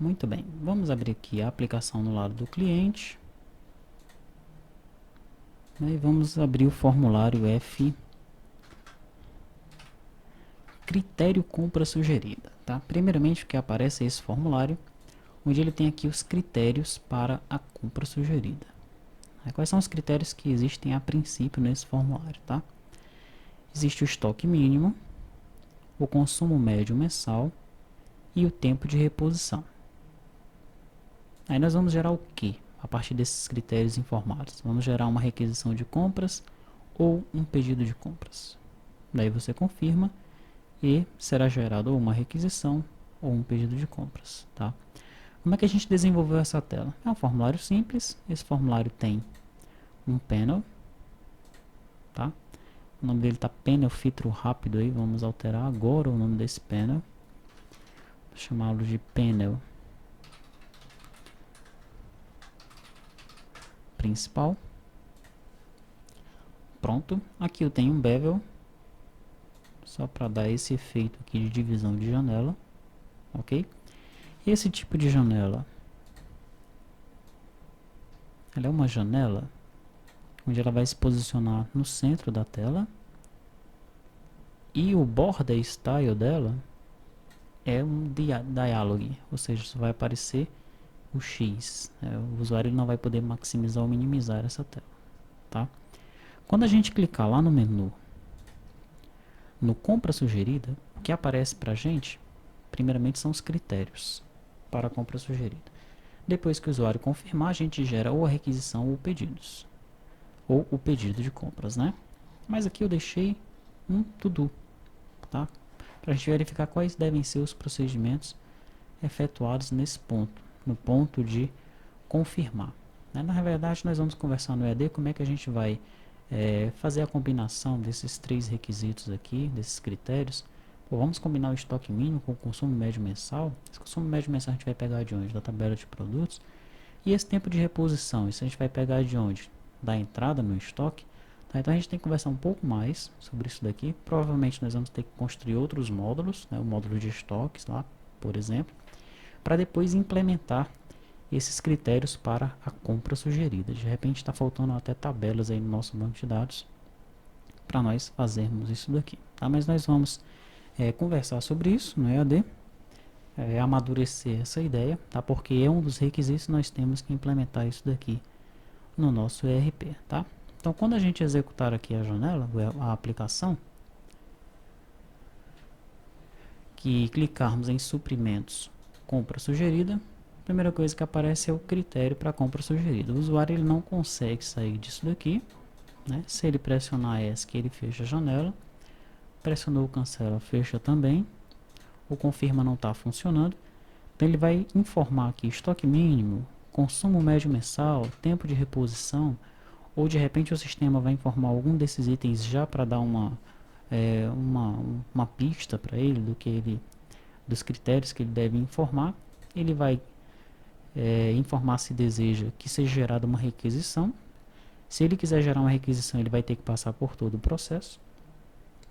Muito bem, vamos abrir aqui a aplicação no lado do cliente. E vamos abrir o formulário F, critério compra sugerida, tá? Primeiramente, o que aparece é esse formulário, onde ele tem aqui os critérios para a compra sugerida. Quais são os critérios que existem a princípio nesse formulário, tá? Existe o estoque mínimo, o consumo médio mensal e o tempo de reposição. Aí nós vamos gerar o que a partir desses critérios informados? Vamos gerar uma requisição de compras ou um pedido de compras. Daí você confirma e será gerado ou uma requisição ou um pedido de compras, tá? Como é que a gente desenvolveu essa tela? É um formulário simples. Esse formulário tem um panel, tá? O nome dele está panel filtro rápido aí. Vamos alterar agora o nome desse panel. Vou chamá-lo de panel principal. Pronto. Aqui eu tenho um bevel, só para dar esse efeito aqui de divisão de janela, ok? Esse tipo de janela, ela é uma janela onde ela vai se posicionar no centro da tela e o border style dela é um dialog, ou seja, só vai aparecer o X. O usuário não vai poder maximizar ou minimizar essa tela, tá? Quando a gente clicar lá no menu, no compra sugerida, o que aparece para a gente, primeiramente são os critérios para a compra sugerida. Depois que o usuário confirmar, a gente gera ou a requisição ou pedidos, ou o pedido de compras, né? Mas aqui eu deixei um to-do, tá? Para a gente verificar quais devem ser os procedimentos efetuados nesse ponto, no ponto de confirmar. Na verdade, nós vamos conversar no EAD como é que a gente vai fazer a combinação desses três requisitos aqui, desses critérios. Pô, vamos combinar o estoque mínimo com o consumo médio mensal. Esse consumo médio mensal a gente vai pegar de onde? Da tabela de produtos. E esse tempo de reposição, isso a gente vai pegar de onde? Da entrada no estoque. Tá, então a gente tem que conversar um pouco mais sobre isso daqui. Provavelmente nós vamos ter que construir outros módulos, né, o módulo de estoques lá, por exemplo, para depois implementar esses critérios para a compra sugerida. De repente está faltando até tabelas aí no nosso banco de dados para nós fazermos isso daqui, tá? Mas nós vamos conversar sobre isso no EAD, amadurecer essa ideia, tá? Porque é um dos requisitos, nós temos que implementar isso daqui no nosso ERP, tá? Então quando a gente executar aqui a janela, a aplicação, que clicarmos em suprimentos, compra sugerida, a primeira coisa que aparece é o critério para compra sugerida. O usuário ele não consegue sair disso daqui, né? Se ele pressionar ESC, ele fecha a janela. Pressionou o cancela, fecha também. O confirma não está funcionando. Então ele vai informar aqui estoque mínimo, consumo médio mensal, tempo de reposição, ou de repente o sistema vai informar algum desses itens já para dar uma pista para ele dos critérios que ele deve informar. Ele vai informar se deseja que seja gerada uma requisição. Se ele quiser gerar uma requisição, ele vai ter que passar por todo o processo.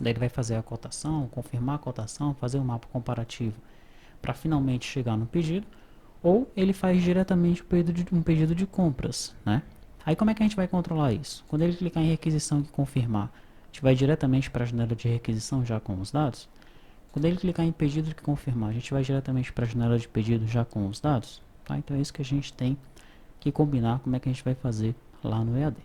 Daí ele vai fazer a cotação, confirmar a cotação, fazer um mapa comparativo para finalmente chegar no pedido. Ou ele faz diretamente um pedido de compras, né? Aí como é que a gente vai controlar isso? Quando ele clicar em requisição e confirmar, a gente vai diretamente para a janela de requisição já com os dados. Quando ele clicar em pedido de confirmar, a gente vai diretamente para a janela de pedido já com os dados. Tá? Então é isso que a gente tem que combinar, como é que a gente vai fazer lá no EAD.